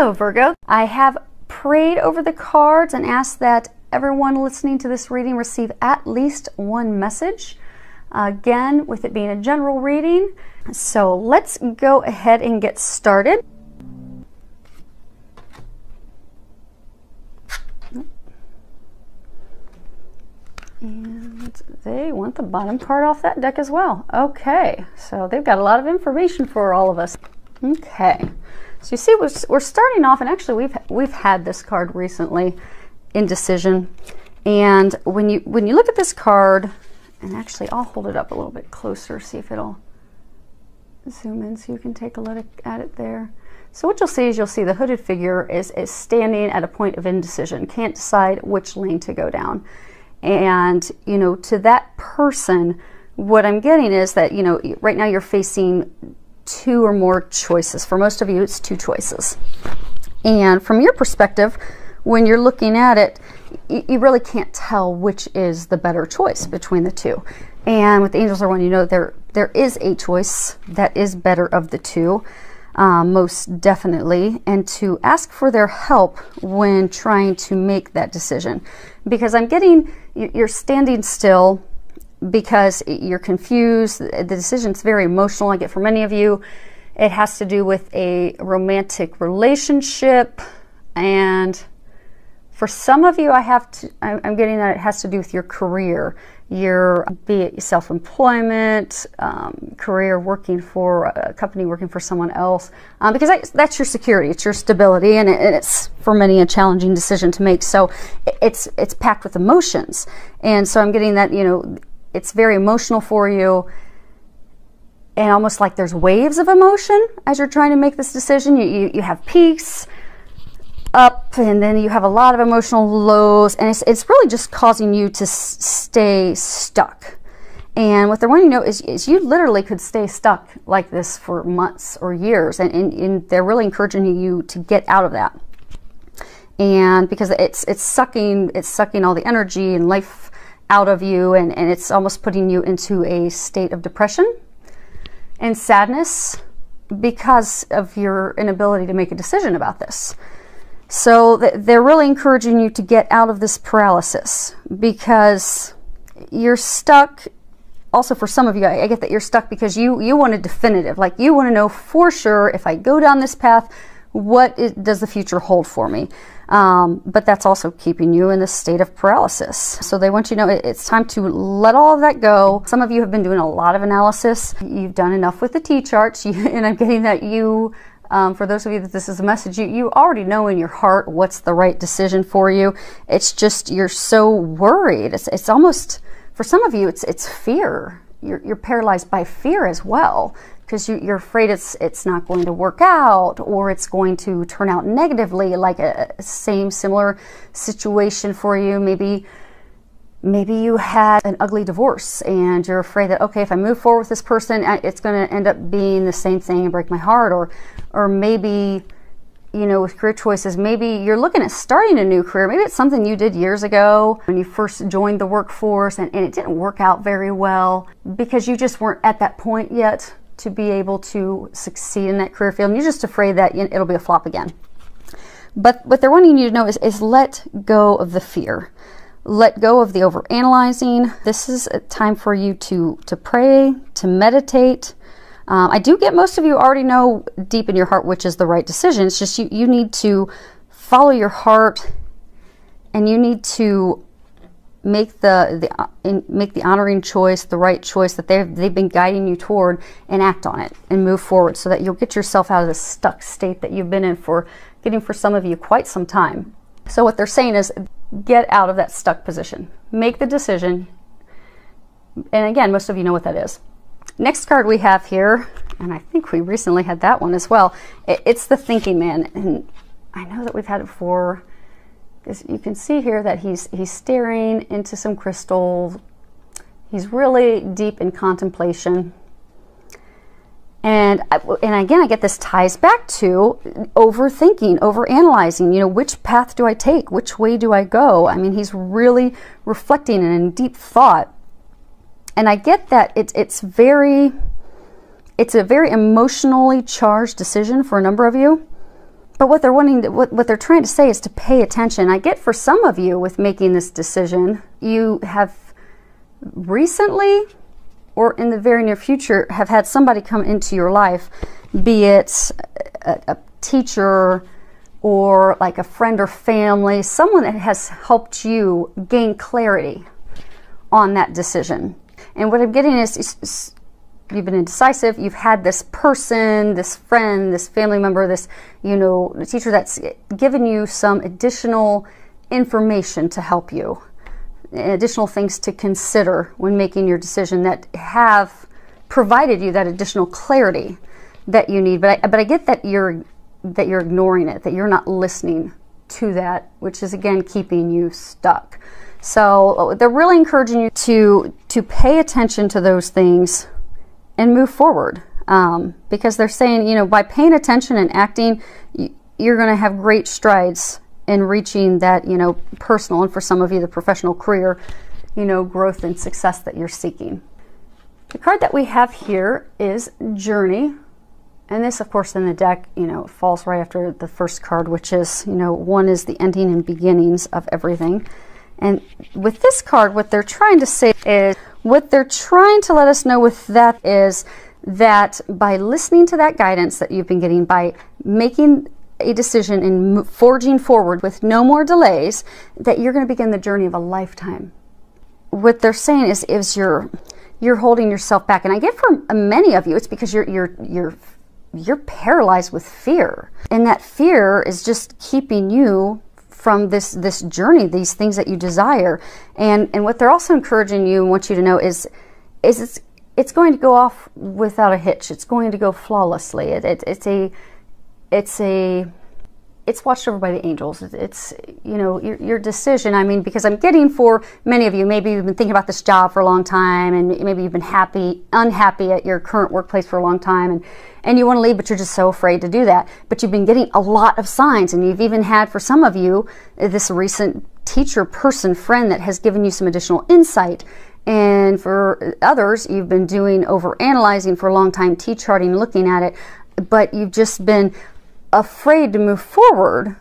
Hello Virgo. I have prayed over the cards and asked that everyone listening to this reading receive at least one message. Again, with it being a general reading. So let's go ahead and get started. And they want the bottom card off that deck as well. Okay, so they've got a lot of information for all of us. Okay, so you see we're starting off, and actually we've had this card recently, indecision. And when you look at this card, and actually I'll hold it up a little bit closer, see if it'll zoom in so you can take a look at it there. So what you'll see is the hooded figure is standing at a point of indecision, can't decide which lane to go down. And, you know, to that person, what I'm getting is that, you know, right now you're facing two or more choices. For most of you, it's two choices. And from your perspective, when you're looking at it, you really can't tell which is the better choice between the two. And what the angels are wanting you to know, there is a choice that is better of the two. Most definitely, and to ask for their help when trying to make that decision, because I'm getting you're standing still because you're confused. The decision's very emotional. I get for many of you it has to do with a romantic relationship, and for some of you I'm getting that it has to do with your career, your, be it self-employment, career, working for a company, working for someone else, because that's your security, it's your stability, and it's for many a challenging decision to make. So it's packed with emotions, and so I'm getting that, you know, it's very emotional for you, and almost like there's waves of emotion as you're trying to make this decision. You have peace, up, and then you have a lot of emotional lows, and it's really just causing you to stay stuck. And what they're wanting to know is you literally could stay stuck like this for months or years, and they're really encouraging you to get out of that. And because it's sucking all the energy and life out of you, and it's almost putting you into a state of depression and sadness because of your inability to make a decision about this. So they're really encouraging you to get out of this paralysis, because you're stuck. Also, for some of you, I get that you're stuck because you want a definitive, like you want to know for sure, if I go down this path, what does the future hold for me? But that's also keeping you in this state of paralysis. So they want you to know it's time to let all of that go. Some of you have been doing a lot of analysis. You've done enough with the T-charts, and I'm getting that you... for those of you that this is a message, you already know in your heart what's the right decision for you. It's just you're so worried. It's almost, for some of you, it's fear. You're paralyzed by fear as well, because you're afraid it's not going to work out, or it's going to turn out negatively, like a similar situation for you. Maybe you had an ugly divorce and you're afraid that, okay, if I move forward with this person, it's going to end up being the same thing and break my heart. Or maybe, you know, with career choices, maybe you're looking at starting a new career. Maybe it's something you did years ago when you first joined the workforce, and it didn't work out very well because you just weren't at that point yet to be able to succeed in that career field. And you're just afraid that it'll be a flop again. But what they're wanting you to know is let go of the fear. Let go of the overanalyzing. This is a time for you to pray, to meditate. I do get most of you already know deep in your heart which is the right decision. It's just you need to follow your heart, and you need to make the honoring choice, the right choice that they've been guiding you toward, and act on it and move forward, so that you'll get yourself out of this stuck state that you've been in for some of you quite some time. So what they're saying is, get out of that stuck position. Make the decision. And again, most of you know what that is. Next card we have here, and I think we recently had that one as well. It's the thinking man. And I know that we've had it before, because you can see here that he's staring into some crystals. He's really deep in contemplation. And again, I get this ties back to overthinking, overanalyzing. You know, which path do I take? Which way do I go? I mean, he's really reflecting and in deep thought. And I get that it's a very emotionally charged decision for a number of you. But what they're wanting to, what they're trying to say is to pay attention. I get for some of you with making this decision, you have recently or in the very near future have had somebody come into your life, be it a teacher or like a friend or family, someone that has helped you gain clarity on that decision. And what I'm getting is you've been indecisive, you've had this person, this friend, this family member, this, you know, teacher that's given you some additional information to help you, additional things to consider when making your decision that have provided you that additional clarity that you need. But I get that you're ignoring it, that you're not listening to that, which is again keeping you stuck. So they're really encouraging you to pay attention to those things and move forward, because they're saying, you know, by paying attention and acting, you're going to have great strides in reaching that, you know, personal, and for some of you, the professional career, you know, growth and success that you're seeking. The card that we have here is Journey. And this, of course, in the deck, you know, falls right after the first card, which is, you know, one is the ending and beginnings of everything. And with this card, what they're trying to say is, what they're trying to let us know with that is that by listening to that guidance that you've been getting, by making a decision and forging forward with no more delays, that you're going to begin the journey of a lifetime. What they're saying is you're holding yourself back. And I get for many of you, it's because you're paralyzed with fear. And that fear is just keeping you from this journey, these things that you desire. And what they're also encouraging you and want you to know is it's going to go off without a hitch. It's going to go flawlessly. It's watched over by the angels. It's you know, your decision. I mean, because I'm getting for many of you, maybe you've been thinking about this job for a long time, and maybe you've been unhappy at your current workplace for a long time, and you want to leave, but you're just so afraid to do that. But you've been getting a lot of signs, and you've even had, for some of you, this recent teacher, person, friend that has given you some additional insight. And for others, you've been doing overanalyzing for a long time, T-charting, looking at it, but you've just been afraid to move forward,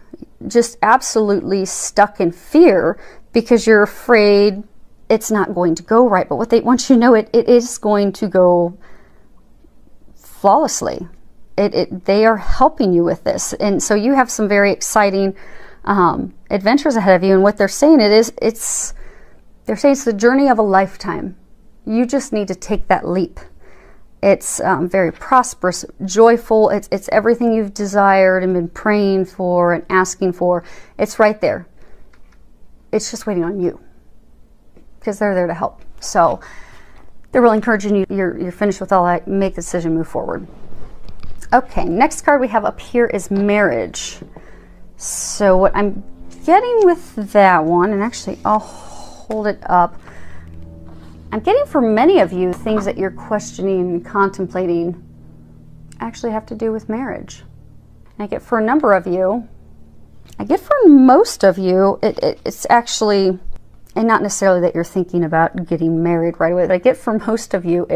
just absolutely stuck in fear because you're afraid it's not going to go right. But what they want you to know, it is going to go flawlessly. They are helping you with this. And so you have some very exciting adventures ahead of you. And what they're saying they're saying it's the journey of a lifetime. You just need to take that leap. It's very prosperous, joyful. It's everything you've desired and been praying for and asking for. It's right there. It's just waiting on you because they're there to help. So they're really encouraging you. You're finished with all that. Make the decision, move forward. Okay, next card we have up here is Marriage. So what I'm getting with that one, and actually I'll hold it up. I'm getting for many of you, things that you're questioning and contemplating actually have to do with marriage. And I get for a number of you, I get for most of you, it's actually, and not necessarily that you're thinking about getting married right away, but I get for most of you,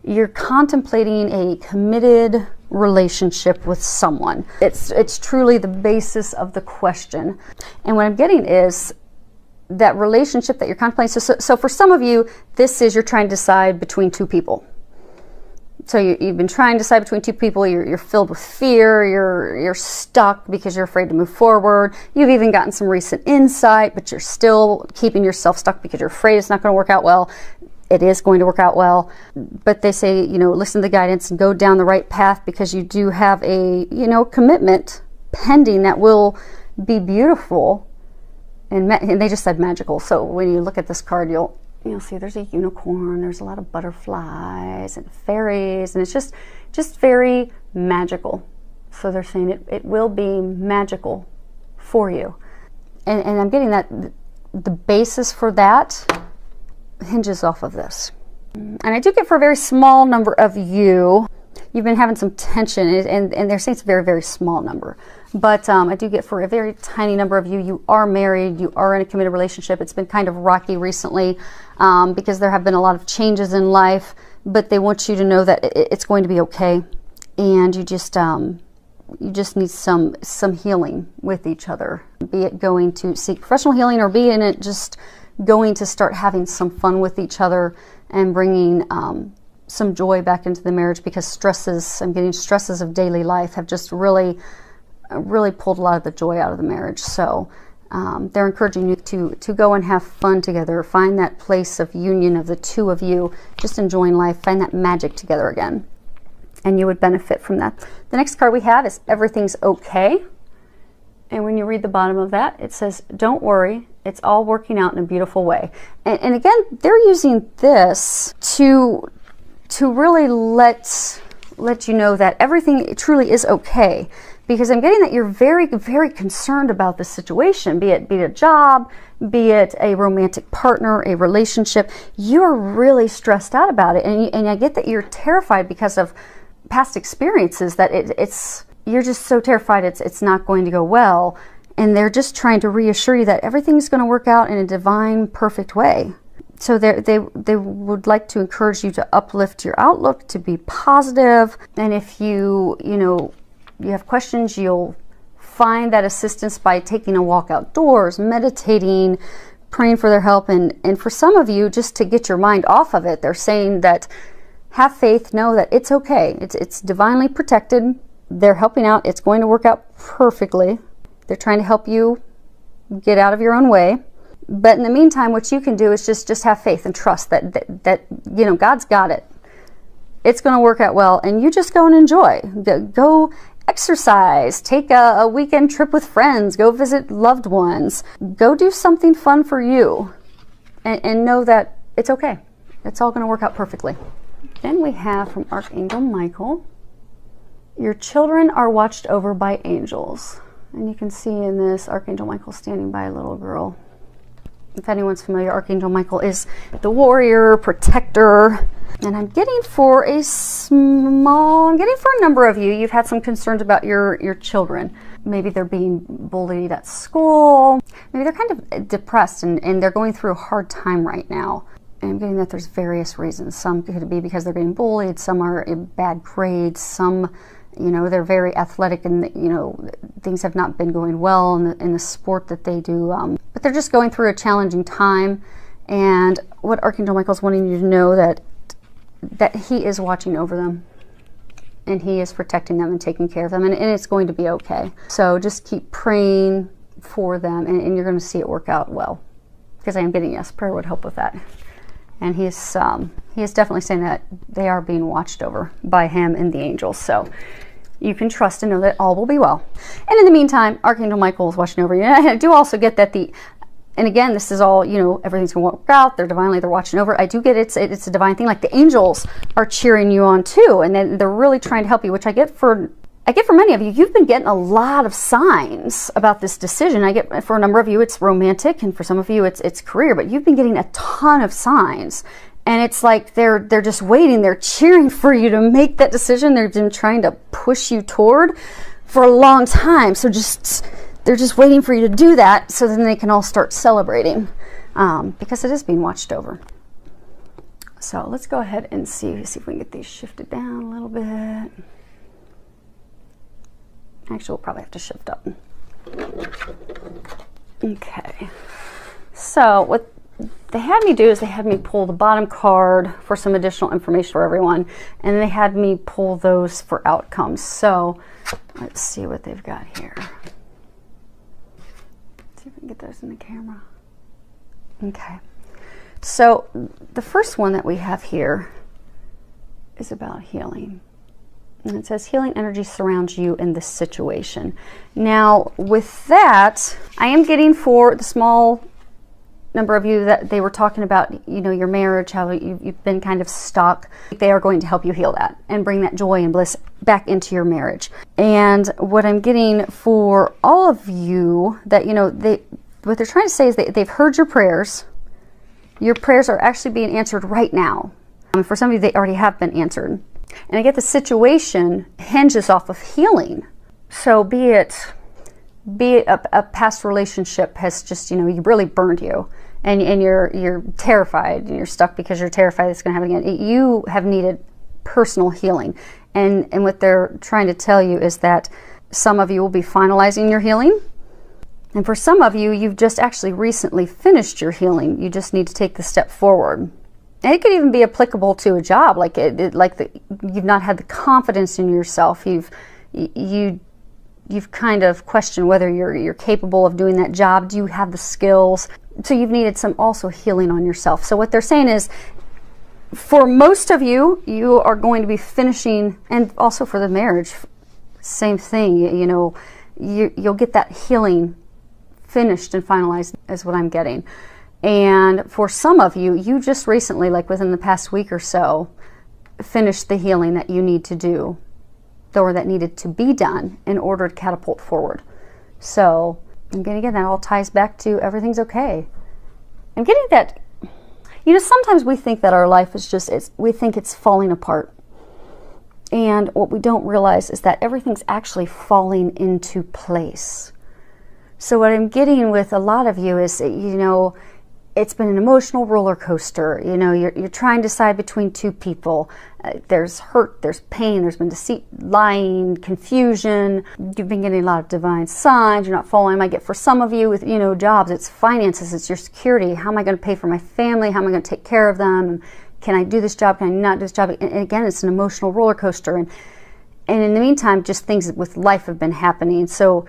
you're contemplating a committed relationship with someone. It's truly the basis of the question. And what I'm getting is that relationship that you're contemplating. So for some of you, this is you're trying to decide between two people. So you've been trying to decide between two people. You're filled with fear. You're stuck because you're afraid to move forward. You've even gotten some recent insight, but you're still keeping yourself stuck because you're afraid it's not going to work out well. It is going to work out well. But they say, you know, listen to the guidance and go down the right path because you do have a, you know, commitment pending that will be beautiful. And they just said magical. So when you look at this card, you'll see there's a unicorn, there's a lot of butterflies and fairies, and it's just very magical. So they're saying it will be magical for you. And I'm getting that the basis for that hinges off of this. And I do get for a very small number of you, you've been having some tension, and they're saying it's a very, very small number. But I do get for a very tiny number of you, you are married, you are in a committed relationship. It's been kind of rocky recently because there have been a lot of changes in life, but they want you to know that it's going to be okay. And you just you just need some healing with each other, be it going to seek professional healing, or be it just going to start having some fun with each other and bringing some joy back into the marriage, because I'm getting stresses of daily life have just really pulled a lot of the joy out of the marriage. So they're encouraging you to go and have fun together, find that place of union of the two of you, just enjoying life, find that magic together again, and you would benefit from that. The next card we have is Everything's Okay. And when you read the bottom of that, it says, don't worry, it's all working out in a beautiful way. And again, they're using this to really let you know that everything truly is okay. Because I'm getting that you're very, very concerned about the situation, be it a job, be it a romantic partner, a relationship. You're really stressed out about it. And I get that you're terrified because of past experiences, that you're just so terrified it's not going to go well. And they're just trying to reassure you that everything's going to work out in a divine, perfect way. So they would like to encourage you to uplift your outlook, to be positive. And if you have questions, you'll find that assistance by taking a walk outdoors, meditating, praying for their help. And for some of you, just to get your mind off of it, they're saying that have faith, know that it's okay. It's divinely protected. They're helping out. It's going to work out perfectly. They're trying to help you get out of your own way. But in the meantime, what you can do is just have faith and trust that God's got it. It's going to work out well, and you just go and enjoy. Go exercise, take a weekend trip with friends, go visit loved ones, go do something fun for you, and know that it's okay. It's all going to work out perfectly. Then we have from Archangel Michael, your children are watched over by angels. And you can see in this Archangel Michael standing by a little girl. If anyone's familiar, Archangel Michael is the warrior, protector. And I'm getting for a number of you, you've had some concerns about your children. Maybe they're being bullied at school. Maybe they're kind of depressed and they're going through a hard time right now. And I'm getting that there's various reasons. Some could be because they're getting bullied. Some are in bad grades. Some, they're very athletic and, things have not been going well in the sport that they do. But they're just going through a challenging time. And what Archangel Michael's wanting you to know that he is watching over them. And he is protecting them and taking care of them. And it's going to be okay. So just keep praying for them. And you're going to see it work out well. Because I am getting, yes, prayer would help with that. And he is definitely saying that they are being watched over by him and the angels. So you can trust and know that all will be well. And in the meantime, Archangel Michael is watching over you. And I do also get that and again, this is all, everything's going to work out. They're watching over. I do get it's a divine thing. Like the angels are cheering you on too. And they're really trying to help you, which I get for many of you. You've been getting a lot of signs about this decision. I get for a number of you, it's romantic, and for some of you, it's career. But you've been getting a ton of signs, and it's like they're just waiting. They're cheering for you to make that decision. They've been trying to push you toward for a long time. So they're just waiting for you to do that, so then they can all start celebrating because it is being watched over. So let's go ahead and see if we can get these shifted down a little bit. Actually, we'll probably have to shift up. Okay. So what they had me do is they had me pull the bottom card for some additional information for everyone, and they had me pull those for outcomes. So let's see what they've got here. Let's see if we can get those in the camera. Okay. So the first one that we have here is about healing. And it says healing energy surrounds you in this situation. Now, with that, I am getting for the small number of you that they were talking about, your marriage, how you've been kind of stuck. They are going to help you heal that and bring that joy and bliss back into your marriage. And what I'm getting for all of you that, what they're trying to say is they've heard your prayers. Your prayers are actually being answered right now. For some of you, they already have been answered. And I get the situation hinges off of healing. So be it a past relationship has just, you really burned you, and you're terrified and you're stuck because you're terrified it's going to happen again. You have needed personal healing. And what they're trying to tell you is that Some of you will be finalizing your healing. And for some of you, you've just actually recently finished your healing. You just need to take the step forward. And it could even be applicable to a job, you've not had the confidence in yourself. You've kind of questioned whether you're capable of doing that job. Do you have the skills? So you've needed some also healing on yourself. So what they're saying is, for most of you, you are going to be finishing, and also for the marriage, same thing. You'll get that healing finished and finalized, is what I'm getting. And for some of you, you just recently, like within the past week or so, finished the healing that you need to do, or that needed to be done in order to catapult forward. So I'm getting, again, that all ties back to everything's okay. I'm getting that, sometimes we think that our life is we think it's falling apart. And what we don't realize is that everything's actually falling into place. So what I'm getting with a lot of you is, it's been an emotional roller coaster. You're trying to decide between two people. There's hurt, there's pain, there's been deceit, lying, confusion. You've been getting a lot of divine signs. You're not following. I might get for some of you with, jobs, it's finances, it's your security. How am I going to pay for my family? How am I going to take care of them? Can I do this job? Can I not do this job? And again, it's an emotional roller coaster. And in the meantime, just things with life have been happening. So,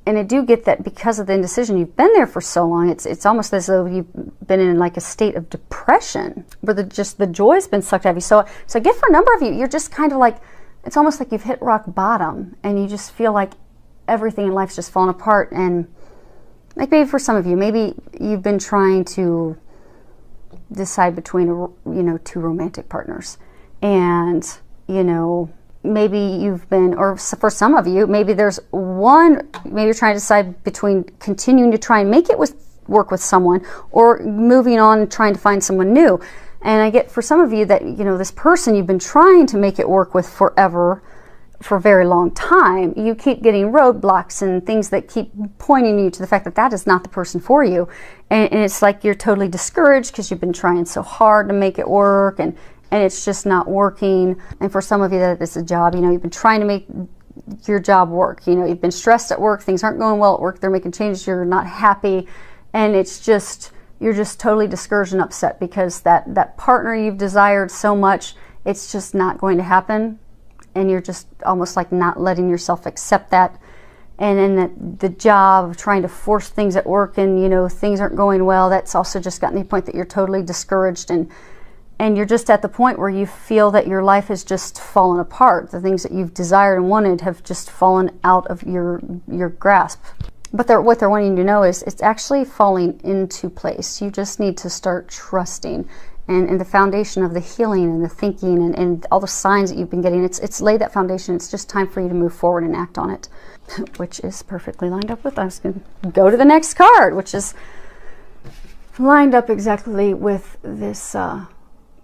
and I do get that because of the indecision, you've been there for so long, it's almost as though you've been in like a state of depression where the joy's been sucked out of you. So I get for a number of you, you're just kind of like, it's almost like you've hit rock bottom and you just feel like everything in life's just fallen apart. And like maybe for some of you, maybe you've been trying to decide between, two romantic partners. And, maybe you've been, or for some of you, maybe there's one, maybe you're trying to decide between continuing to try and make it work with someone or moving on and trying to find someone new. And I get for some of you that, this person you've been trying to make it work with forever, for a very long time, you keep getting roadblocks and things that keep pointing you to the fact that that is not the person for you. And it's like you're totally discouraged because you've been trying so hard to make it work and it's just not working. And for some of you that it's a job, you've been trying to make your job work. You've been stressed at work, things aren't going well at work, they're making changes, you're not happy, and you're just totally discouraged and upset because that partner you've desired so much, it's just not going to happen. And you're just almost like not letting yourself accept that. And then the job of trying to force things at work and, things aren't going well, that's also just gotten to the point that you're totally discouraged and you're just at the point where you feel that your life has just fallen apart. The things that you've desired and wanted have just fallen out of your grasp. But what they're wanting you to know is it's actually falling into place. You just need to start trusting. And the foundation of the healing and the thinking and all the signs that you've been getting, it's laid that foundation. It's just time for you to move forward and act on it, which is perfectly lined up with us. Go to the next card, which is lined up exactly with this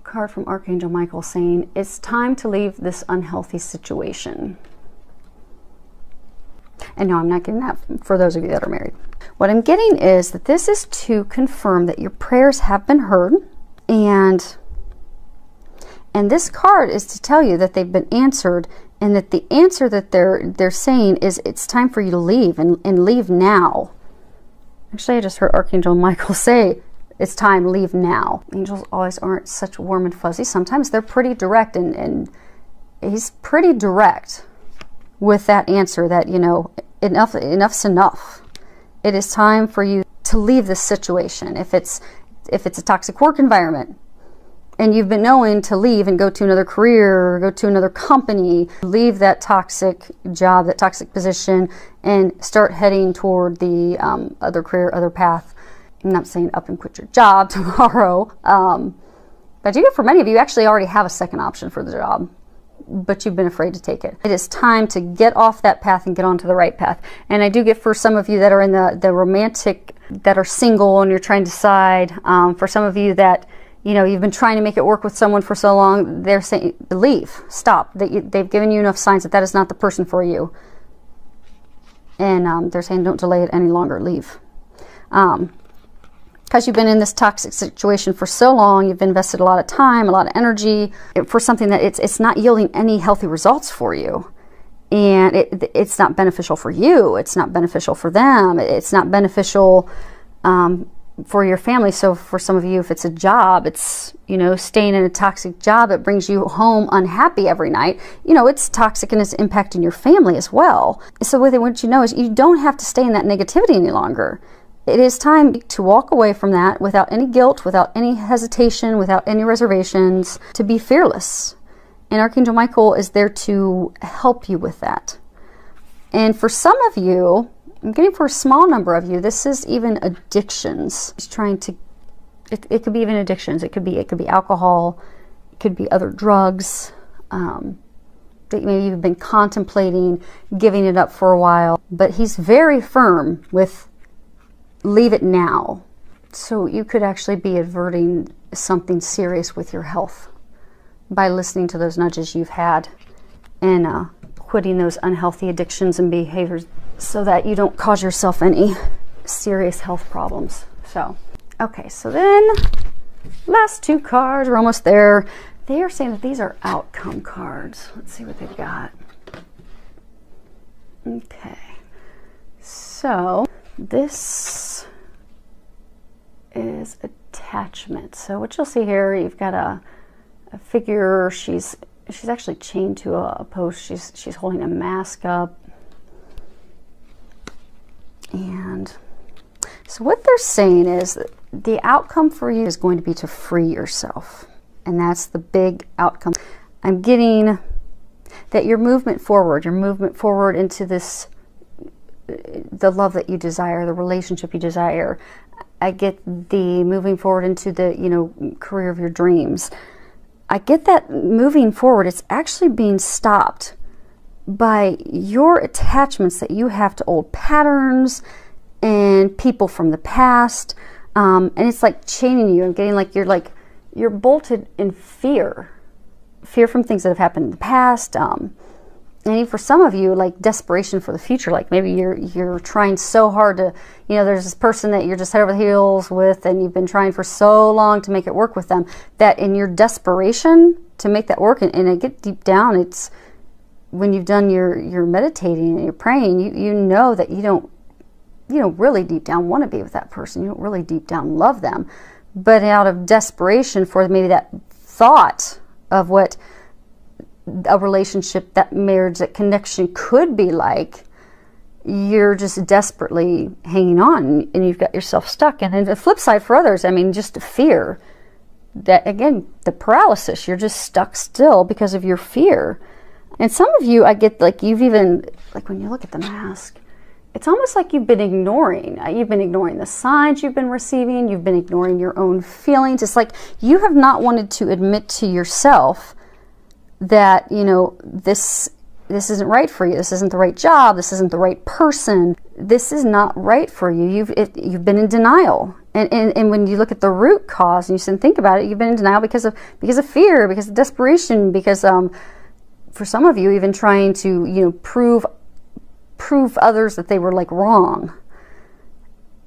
card from Archangel Michael saying, it's time to leave this unhealthy situation. And no, I'm not getting that for those of you that are married. What I'm getting is that this is to confirm that your prayers have been heard. And this card is to tell you that they've been answered, and that the answer that they're saying is it's time for you to leave and leave now. Actually, I just heard Archangel Michael say it's time, leave now. Angels always aren't such warm and fuzzy. Sometimes they're pretty direct, and he's pretty direct with that answer that, enough's enough. It is time for you to leave this situation. If it's a toxic work environment and you've been knowing to leave and go to another career or go to another company, leave that toxic job, that toxic position, and start heading toward the other career, other path. I'm not saying up and quit your job tomorrow, but for many of you actually already have a second option for the job, but you've been afraid to take it. It is time to get off that path and get onto the right path. And I do get for some of you that are in the romantic, that are single and you're trying to decide, for some of you that, you've been trying to make it work with someone for so long, they're saying, leave, stop. They've given you enough signs that is not the person for you. And they're saying, don't delay it any longer, leave. Because you've been in this toxic situation for so long, you've invested a lot of time, a lot of energy for something that it's not yielding any healthy results for you. and it's not beneficial for you. It's not beneficial for them. It's not beneficial for your family. So for some of you, if it's a job, it's, you know, staying in a toxic job that brings you home unhappy every night, you know, it's toxic and it's impacting your family as well. So what they want you to know is you don't have to stay in that negativity any longer. It is time to walk away from that without any guilt, without any hesitation, without any reservations, to be fearless. And Archangel Michael is there to help you with that. And for some of you, I'm getting for a small number of you, this is even addictions. It's trying to, it could be even addictions. It could be alcohol. It could be other drugs that maybe you've been contemplating giving it up for a while. But he's very firm with leave it now. So you could actually be averting something serious with your health by listening to those nudges you've had and quitting those unhealthy addictions and behaviors, so that you don't cause yourself any serious health problems. So, okay, so then last two cards, we're almost there. They are saying that these are outcome cards. Let's see what they've got. Okay, so this is attachment. So what you'll see here, you've got a figure. She's actually chained to a post. She's holding a mask up. And so what they're saying is that the outcome for you is going to be to free yourself. And that's the big outcome. I'm getting that your movement forward into this, the love that you desire, the relationship you desire. I get the moving forward into the, you know, career of your dreams. I get that moving forward, it's actually being stopped by your attachments that you have to old patterns and people from the past, and it's like chaining you and getting like you're bolted in fear from things that have happened in the past, and even for some of you, like desperation for the future. Like maybe you're trying so hard to, you know, there's this person that you're just head over the heels with, and you've been trying for so long to make it work with them, that in your desperation to make that work, and I get deep down, it's when you've done your meditating and you're praying, you know that you don't really deep down want to be with that person. You don't really deep down love them. But out of desperation for maybe that thought of what a relationship, that marriage, that connection could be like, you're just desperately hanging on and you've got yourself stuck. And then the flip side for others, I mean, just fear. That, again, the paralysis, you're just stuck still because of your fear. And some of you, I get like you've even, like when you look at the mask, it's almost like you've been ignoring. You've been ignoring the signs you've been receiving. You've been ignoring your own feelings. It's like you have not wanted to admit to yourself that, you know, this isn't right for you. This isn't the right job. This isn't the right person. This is not right for you. You've been in denial. And when you look at the root cause and you sit and think about it, you've been in denial because of fear, because of desperation, because for some of you, even trying to, you know, prove others that they were like wrong.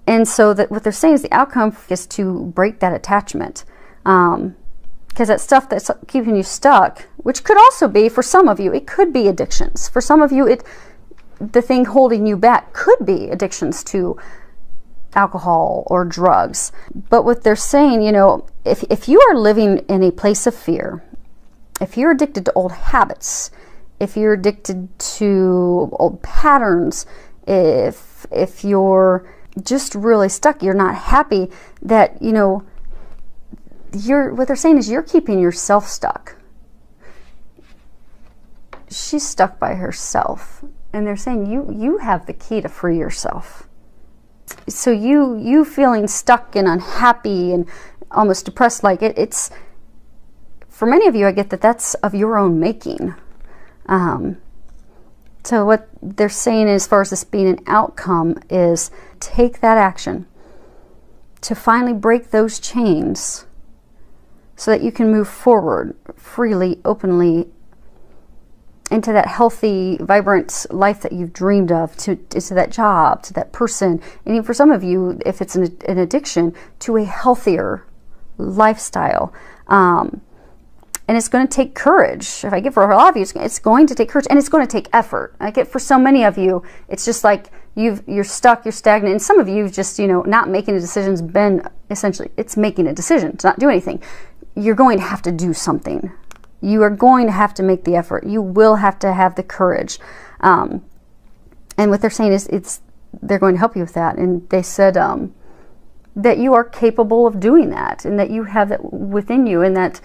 And so that what they're saying is the outcome is to break that attachment. Because that stuff that's keeping you stuck, which could also be, for some of you, it could be addictions. For some of you, the thing holding you back could be addictions to alcohol or drugs. But what they're saying, you know, if you are living in a place of fear, if you're addicted to old habits, if you're addicted to old patterns, if you're just really stuck, you're not happy, that, you know, what they're saying is you're keeping yourself stuck. She's stuck by herself, and they're saying you have the key to free yourself. So you feeling stuck and unhappy and almost depressed, like it's for many of you, I get that that's of your own making. So what they're saying as far as this being an outcome is take that action to finally break those chains so that you can move forward freely, openly into that healthy, vibrant life that you've dreamed of, to that job, to that person. And even for some of you, if it's an addiction, to a healthier lifestyle. And it's going to take courage. If I get for a lot of you, it's going to take courage, and it's going to take effort. I get for so many of you, it's just like you're stuck, you're stagnant. And some of you just, you know, not making a decision's been essentially, it's making a decision to not do anything. You're going to have to do something. You are going to have to make the effort. You will have to have the courage. And what they're saying is they're going to help you with that. And they said that you are capable of doing that, and that you have that within you, and that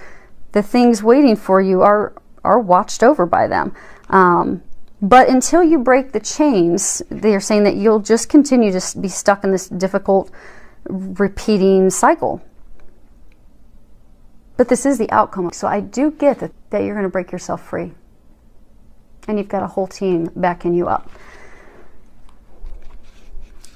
the things waiting for you are watched over by them. But until you break the chains, they're saying that you'll just continue to be stuck in this difficult, repeating cycle. But this is the outcome. So I do get that you're going to break yourself free. And you've got a whole team backing you up.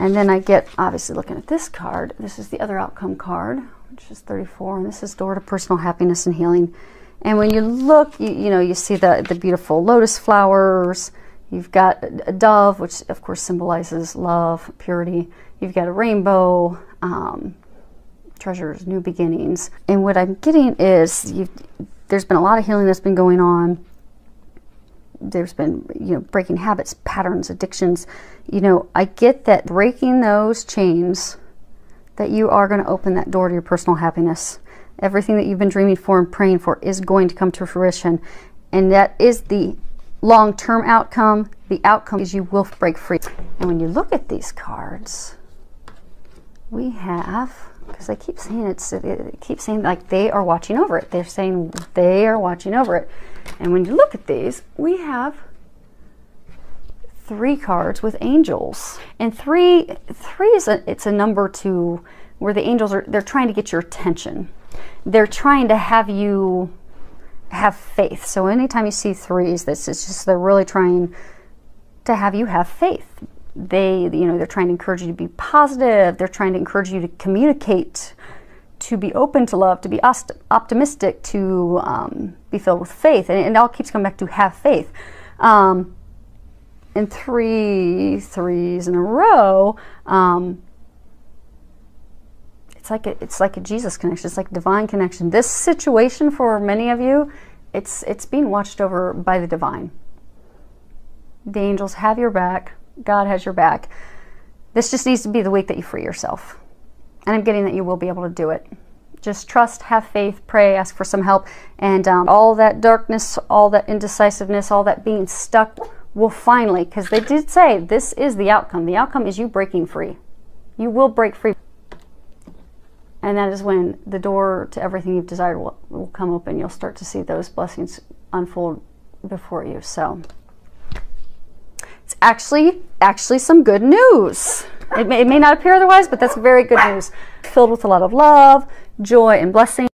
And then I get, obviously looking at this card, this is the other outcome card, which is 34, and this is door to personal happiness and healing. And when you look, you know, you see the beautiful lotus flowers. You've got a dove, which of course symbolizes love, purity. You've got a rainbow, treasures, new beginnings. And what I'm getting is there's been a lot of healing that's been going on. There's been, you know, breaking habits, patterns, addictions. You know, I get that breaking those chains, that you are going to open that door to your personal happiness. Everything that you've been dreaming for and praying for is going to come to fruition. And that is the long-term outcome. The outcome is you will break free. And when you look at these cards, we have, because I keep saying it keeps saying like they are watching over it. They're saying they are watching over it. And when you look at these, we have 3 cards with angels. And three is it's a number to where the angels they're trying to get your attention. They're trying to have you have faith. So anytime you see 3s, this is just they're really trying to have you have faith. They're trying to encourage you to be positive. They're trying to encourage you to communicate, to be open to love, to be optimistic, to be filled with faith. And it all keeps coming back to have faith. And 3 3s in a row, it's like a Jesus connection. It's like a divine connection. This situation for many of you, it's being watched over by the divine. The angels have your back. God has your back. This just needs to be the week that you free yourself. And I'm getting that you will be able to do it. Just trust, have faith, pray, ask for some help. And all that darkness, all that indecisiveness, all that being stuck will finally, because they did say this is the outcome. The outcome is you breaking free. You will break free. And that is when the door to everything you've desired will come open. You'll start to see those blessings unfold before you. So it's actually some good news. It may not appear otherwise, but that's very good news. Filled with a lot of love, joy, and blessing.